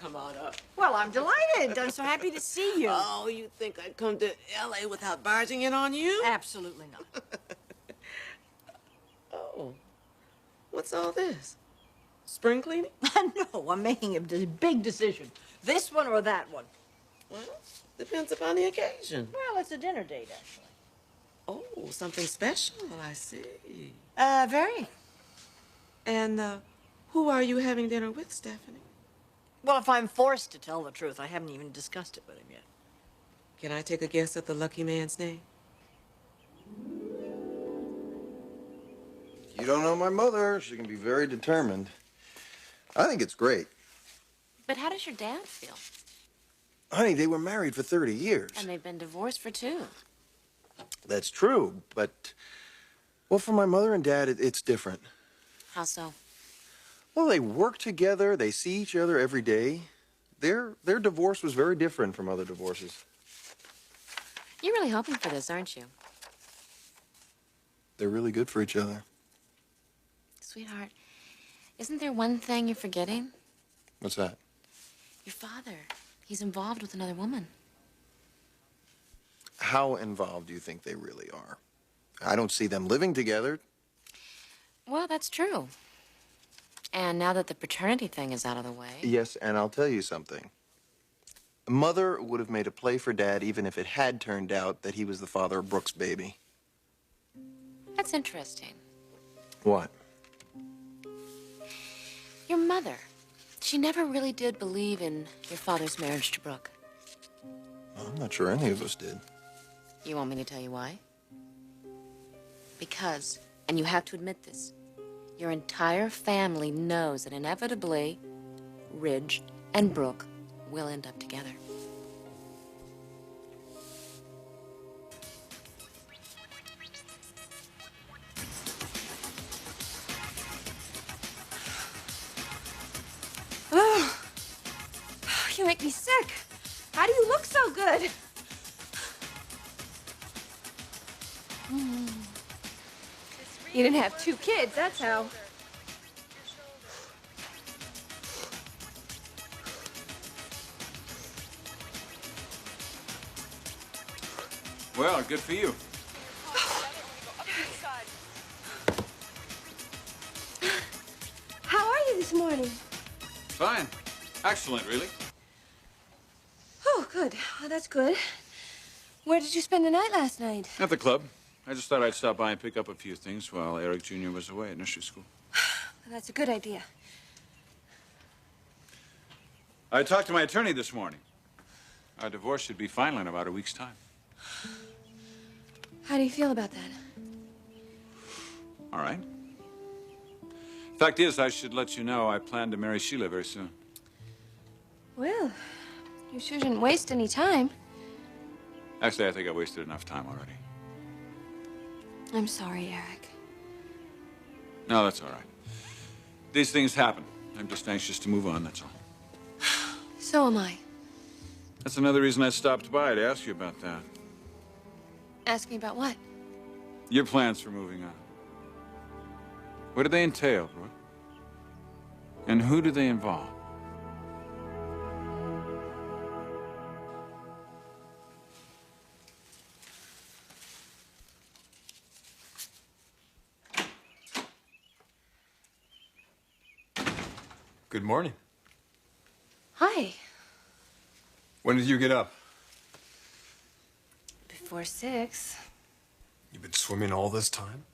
come on up. Well, I'm delighted. I'm so happy to see you. Oh, you think I'd come to L.A. without barging in on you? Absolutely not. Oh, what's all this? Spring cleaning? No, I'm making a big decision. This one or that one? Well, depends upon the occasion. Well, it's a dinner date, actually. Oh, something special, I see. Very. And, who are you having dinner with, Stephanie? Well, if I'm forced to tell the truth, I haven't even discussed it with him yet. Can I take a guess at the lucky man's name? You don't know my mother. She can be very determined. I think it's great. But how does your dad feel? Honey, they were married for 30 years. And they've been divorced for 2. That's true, but... Well, for my mother and dad, it's different. How so? Well, they work together. They see each other every day. Their divorce was very different from other divorces. You're really hoping for this, aren't you? They're really good for each other. Sweetheart, isn't there one thing you're forgetting? What's that? Your father. He's involved with another woman. How involved do you think they really are? I don't see them living together. Well, that's true. And now that the paternity thing is out of the way... Yes, and I'll tell you something. Mother would have made a play for Dad even if it had turned out that he was the father of Brooke's baby. That's interesting. What? Your mother. She never really did believe in your father's marriage to Brooke. I'm not sure any of us did. You want me to tell you why? Because, and you have to admit this, your entire family knows that inevitably, Ridge and Brooke will end up together. Oh, you make me sick. How do you look so good? You didn't have 2 kids, that's how. Well, good for you. How are you this morning? Fine. Excellent, really. Oh, good. Well, that's good. Where did you spend the night last night? At the club. I just thought I'd stop by and pick up a few things while Eric Jr. was away at nursery school. Well, that's a good idea. I talked to my attorney this morning. Our divorce should be final in about a week's time. How do you feel about that? All right. Fact is, I should let you know I plan to marry Sheila very soon. Well, you shouldn't waste any time. Actually, I think I wasted enough time already. I'm sorry, Eric. No, that's all right. These things happen. I'm just anxious to move on, that's all. So am I. That's another reason I stopped by to ask you about that. Ask me about what? Your plans for moving on. What do they entail, Brooke? And who do they involve? Good morning. Hi. When did you get up? Before 6. You've been swimming all this time?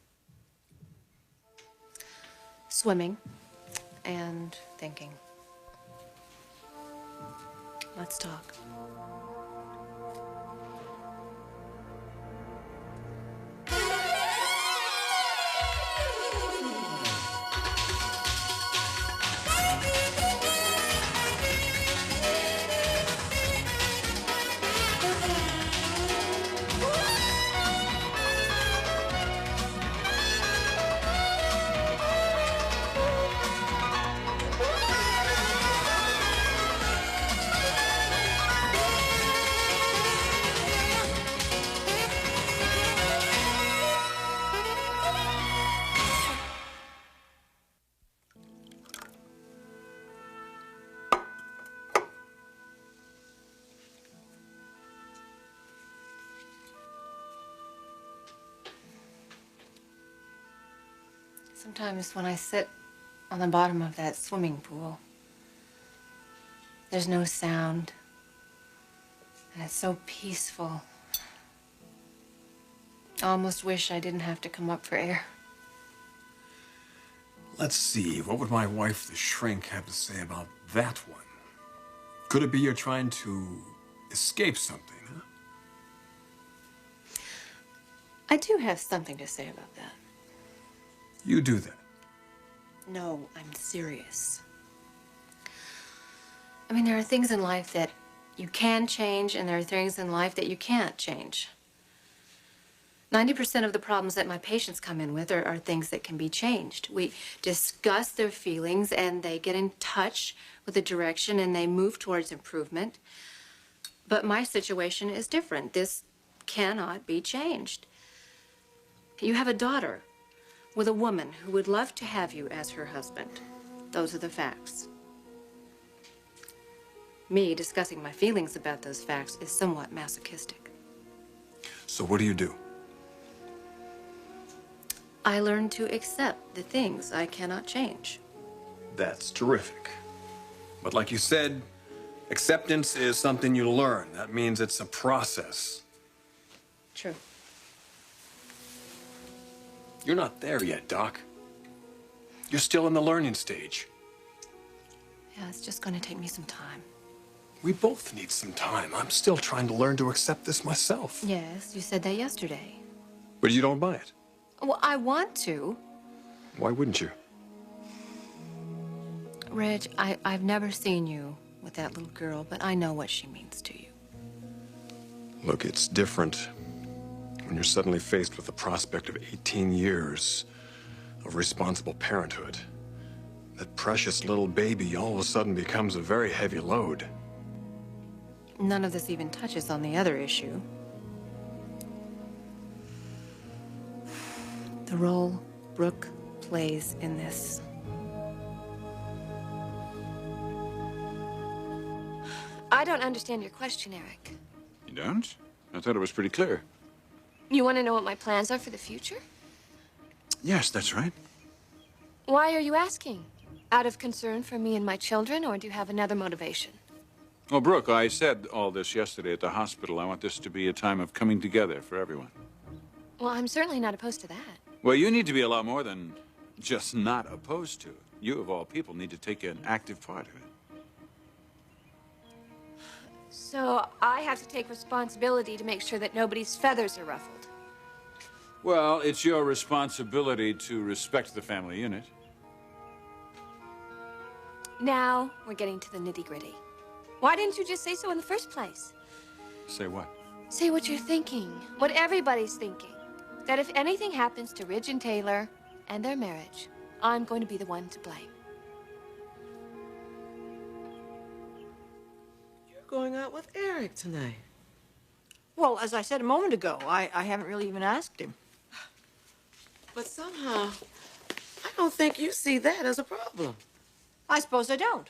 Swimming. And thinking. Let's talk. Sometimes when I sit on the bottom of that swimming pool, there's no sound, and it's so peaceful. I almost wish I didn't have to come up for air. Let's see, what would my wife, the shrink, have to say about that one? Could it be you're trying to escape something, huh? I do have something to say about that. You do that. No, I'm serious. I mean, there are things in life that you can change, and there are things in life that you can't change. 90% of the problems that my patients come in with are things that can be changed. We discuss their feelings, and they get in touch with the direction, and they move towards improvement. But my situation is different. This cannot be changed. You have a daughter with a woman who would love to have you as her husband. Those are the facts. Me discussing my feelings about those facts is somewhat masochistic. So what do you do? I learn to accept the things I cannot change. That's terrific. But like you said, acceptance is something you learn. That means it's a process. True. You're not there yet, Doc. You're still in the learning stage. Yeah, it's just going to take me some time. We both need some time. I'm still trying to learn to accept this myself. Yes, you said that yesterday. But you don't buy it. Well, I want to. Why wouldn't you? Reg, I've never seen you with that little girl, but I know what she means to you. Look, it's different when you're suddenly faced with the prospect of 18 years of responsible parenthood. That precious little baby all of a sudden becomes a very heavy load. None of this even touches on the other issue. The role Brooke plays in this. I don't understand your question, Eric. You don't? I thought it was pretty clear. You want to know what my plans are for the future? Yes, that's right. Why are you asking? Out of concern for me and my children, or do you have another motivation? Well, Brooke, I said all this yesterday at the hospital. I want this to be a time of coming together for everyone. Well, I'm certainly not opposed to that. Well, you need to be a lot more than just not opposed to it. You, of all people, need to take an active part of it. So I have to take responsibility to make sure that nobody's feathers are ruffled. Well, it's your responsibility to respect the family unit. Now we're getting to the nitty-gritty. Why didn't you just say so in the first place? Say what? Say what you're thinking, what everybody's thinking. That if anything happens to Ridge and Taylor and their marriage, I'm going to be the one to blame. You're going out with Eric tonight. Well, as I said a moment ago, I haven't really even asked him. But somehow, I don't think you see that as a problem. I suppose I don't.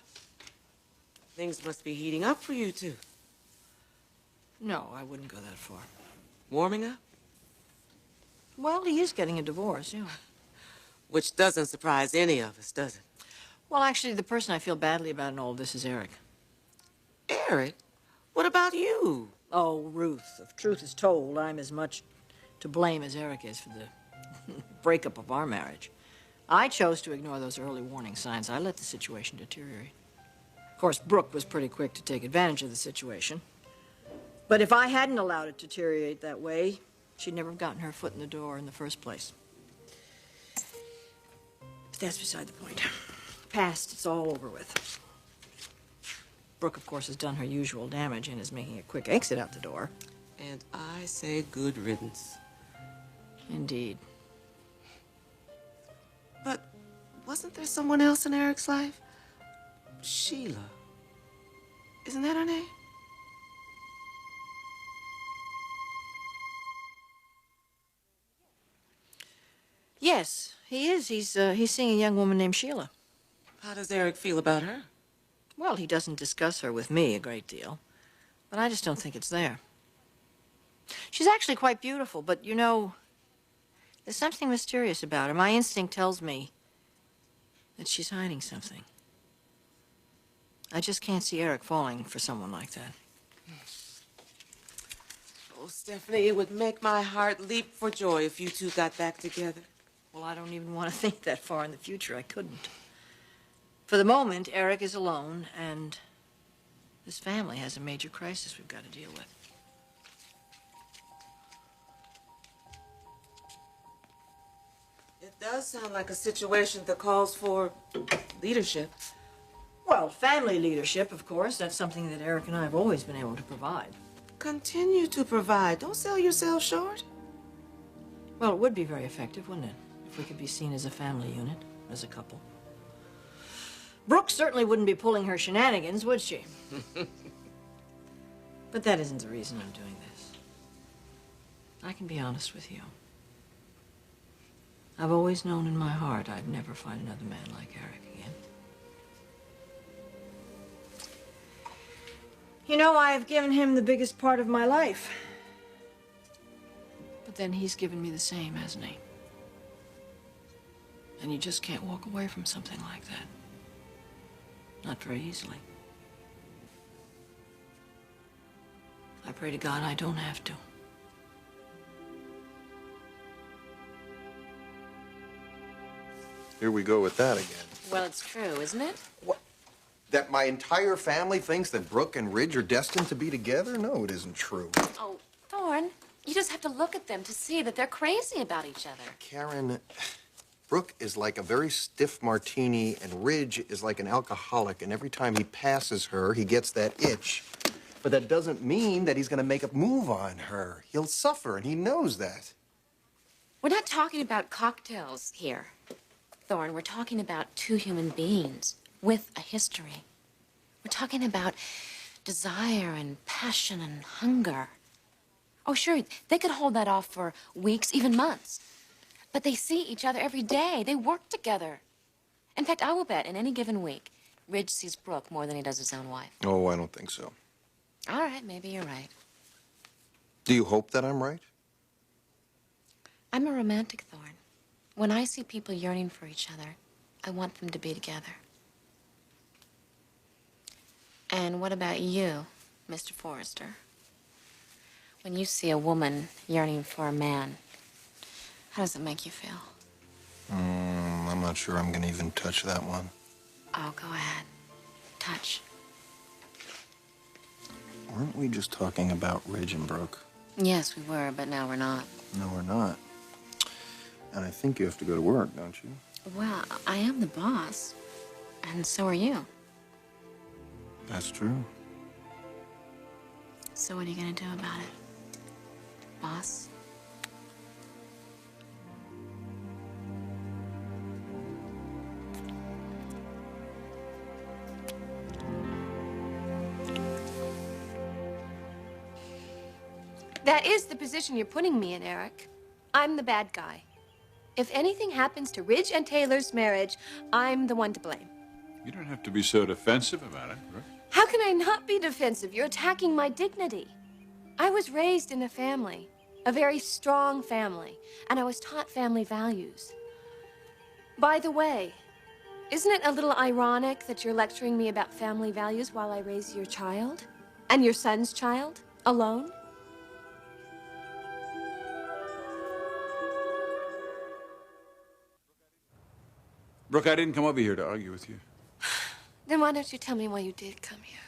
Things must be heating up for you two. No, I wouldn't go that far. Warming up? Well, he is getting a divorce, yeah. Which doesn't surprise any of us, does it? Well, actually, the person I feel badly about in all this is Eric. Eric? What about you? Oh, Ruth, if truth is told, I'm as much to blame as Eric is for the breakup of our marriage. I chose to ignore those early warning signs. I let the situation deteriorate. Of course, Brooke was pretty quick to take advantage of the situation. But if I hadn't allowed it to deteriorate that way, she'd never have gotten her foot in the door in the first place. But that's beside the point. Past, it's all over with. Brooke, of course, has done her usual damage and is making a quick exit out the door. And I say good riddance. Indeed. But wasn't there someone else in Eric's life? Sheila. Isn't that her name? Yes, he is. He's seeing a young woman named Sheila. How does Eric feel about her? Well, he doesn't discuss her with me a great deal, but I just don't think it's there. She's actually quite beautiful, but you know, There's something mysterious about her. My instinct tells me that she's hiding something. I just can't see Eric falling for someone like that. Oh, Stephanie, it would make my heart leap for joy if you two got back together. Well, I don't even want to think that far in the future. I couldn't. For the moment, Eric is alone, and this family has a major crisis we've got to deal with. It does sound like a situation that calls for leadership. Well, family leadership, of course. That's something that Eric and I have always been able to provide. Continue to provide. Don't sell yourself short. Well, it would be very effective, wouldn't it? If we could be seen as a family unit, as a couple. Brooke certainly wouldn't be pulling her shenanigans, would she? But that isn't the reason I'm doing this. I can be honest with you. I've always known in my heart I'd never find another man like Eric again. You know, I have given him the biggest part of my life. But then he's given me the same, hasn't he? And you just can't walk away from something like that. Not very easily. I pray to God I don't have to. Here we go with that again. Well, it's true, isn't it? What? That my entire family thinks that Brooke and Ridge are destined to be together? No, it isn't true. Oh, Thorne, you just have to look at them to see that they're crazy about each other. Karen, Brooke is like a very stiff martini, and Ridge is like an alcoholic, and every time he passes her, he gets that itch. But that doesn't mean that he's going to make a move on her. He'll suffer, and he knows that. We're not talking about cocktails here, Thorne. We're talking about two human beings with a history. We're talking about desire and passion and hunger. Oh, sure, they could hold that off for weeks, even months. But they see each other every day. They work together. In fact, I will bet in any given week, Ridge sees Brooke more than he does his own wife. Oh, I don't think so. All right, maybe you're right. Do you hope that I'm right? I'm a romantic, Thorne. When I see people yearning for each other, I want them to be together. And what about you, Mr. Forrester? When you see a woman yearning for a man, how does it make you feel? I'm not sure I'm going to even touch that one. Oh, go ahead. Touch. Weren't we just talking about Ridge and Brooke? Yes, we were, but now we're not. No, we're not. And I think you have to go to work, don't you? Well, I am the boss, and so are you. That's true. So what are you gonna do about it, boss? That is the position you're putting me in, Eric. I'm the bad guy. If anything happens to Ridge and Taylor's marriage, I'm the one to blame. You don't have to be so defensive about it, Brooke. How can I not be defensive? You're attacking my dignity. I was raised in a family, a very strong family, and I was taught family values. By the way, isn't it a little ironic that you're lecturing me about family values while I raise your child? And your son's child? Alone? Brooke, I didn't come over here to argue with you. Then why don't you tell me why you did come here?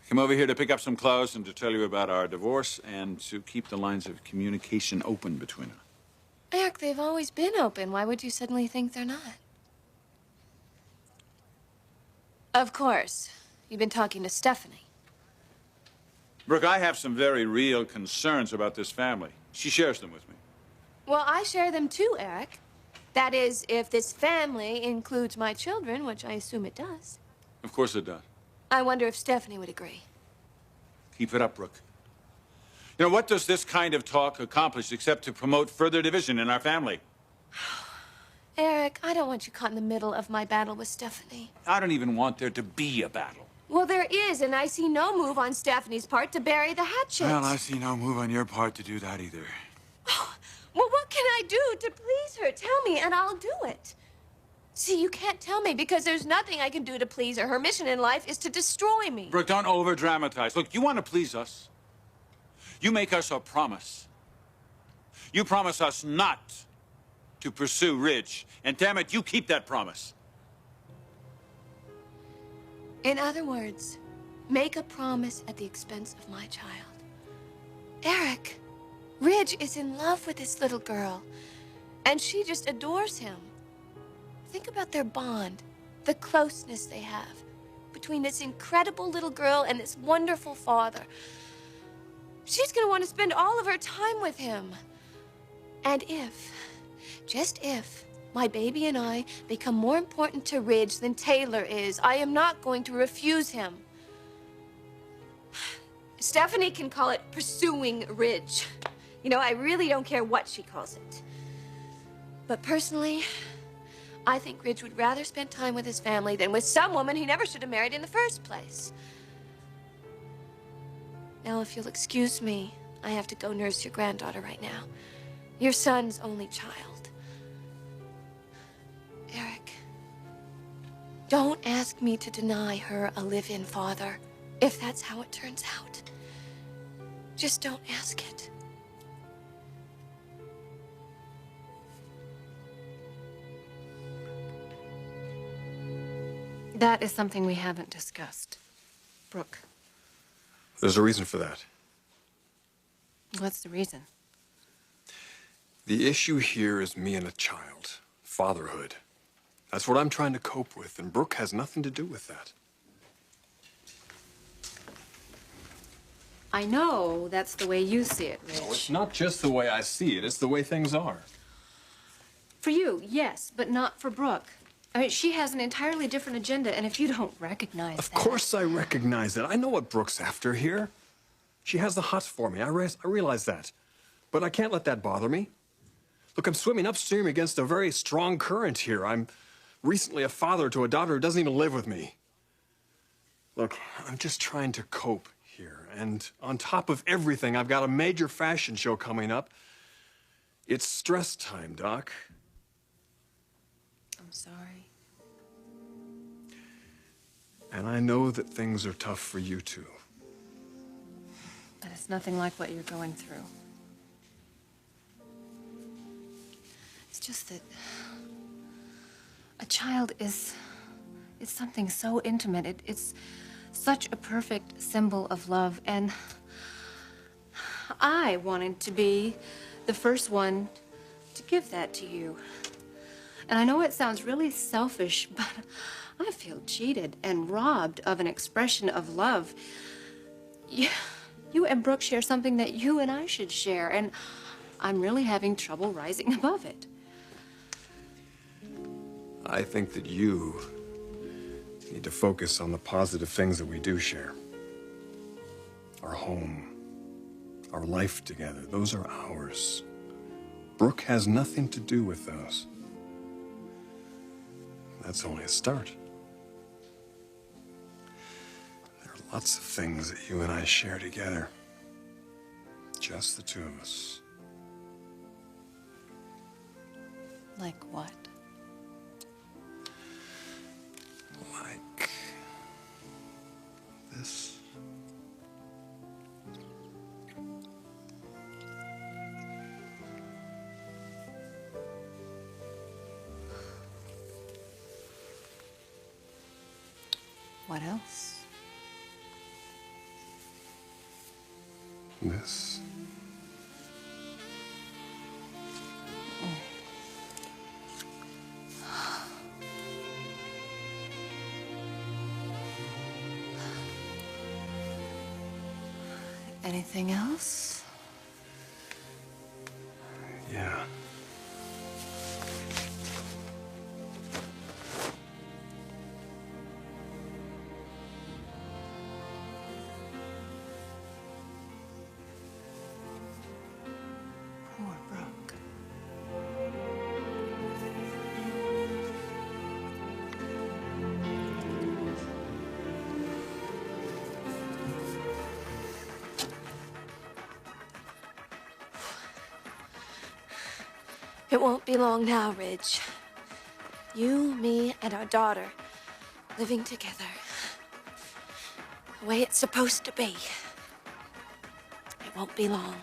I came over here to pick up some clothes and to tell you about our divorce and to keep the lines of communication open between us. Eric, they've always been open. Why would you suddenly think they're not? Of course. You've been talking to Stephanie. Brooke, I have some very real concerns about this family. She shares them with me. Well, I share them too, Eric. That is, if this family includes my children, which I assume it does. Of course it does. I wonder if Stephanie would agree. Keep it up, Brooke. You know, what does this kind of talk accomplish except to promote further division in our family? Eric, I don't want you caught in the middle of my battle with Stephanie. I don't even want there to be a battle. Well, there is, and I see no move on Stephanie's part to bury the hatchet. Well, I see no move on your part to do that either. Well, what What can I do to please her? Tell me, and I'll do it. See, you can't tell me because there's nothing I can do to please her. Her mission in life is to destroy me. Brooke, don't over-dramatize. Look, you want to please us. You make us a promise. You promise us not to pursue Ridge. And damn it, you keep that promise. In other words, make a promise at the expense of my child. Eric, Ridge is in love with this little girl, and she just adores him. Think about their bond, the closeness they have between this incredible little girl and this wonderful father. She's gonna want to spend all of her time with him. And if, just if, my baby and I become more important to Ridge than Taylor is, I am not going to refuse him. Stephanie can call it pursuing Ridge. You know, I really don't care what she calls it. But personally, I think Ridge would rather spend time with his family than with some woman he never should have married in the first place. Now, if you'll excuse me, I have to go nurse your granddaughter right now. Your son's only child. Eric, don't ask me to deny her a live-in father, if that's how it turns out. Just don't ask it. That is something we haven't discussed. Brooke, There's a reason for that. what's the reason? The issue here is me and a child. Fatherhood. That's what I'm trying to cope with, and Brooke has nothing to do with that. I know that's the way you see it, Ridge. No, it's not just the way I see it, it's the way things are. For you, yes, but not for Brooke. I mean, she has an entirely different agenda, and if you don't recognize Of that... course I recognize it. I know what Brooke's after here. She has the hots for me. I realize that. But I can't let that bother me. Look, I'm swimming upstream against a very strong current here. I'm recently a father to a daughter who doesn't even live with me. Look, I'm just trying to cope here. And on top of everything, I've got a major fashion show coming up. It's stress time, Doc. I'm sorry. And I know that things are tough for you too. But it's nothing like what you're going through. It's just that a child is something so intimate. It's such a perfect symbol of love, and I wanted to be the first one to give that to you. And I know it sounds really selfish, but I feel cheated and robbed of an expression of love. You and Brooke share something that you and I should share, and I'm really having trouble rising above it. I think that you need to focus on the positive things that we do share. Our home, our life together, those are ours. Brooke has nothing to do with those. That's only a start. There are lots of things that you and I share together. Just the two of us. Like what? Like this. What else? This. Anything else? Yeah. Poor Brooke. It won't be long now, Ridge. You, me, and our daughter living together. The way it's supposed to be. It won't be long.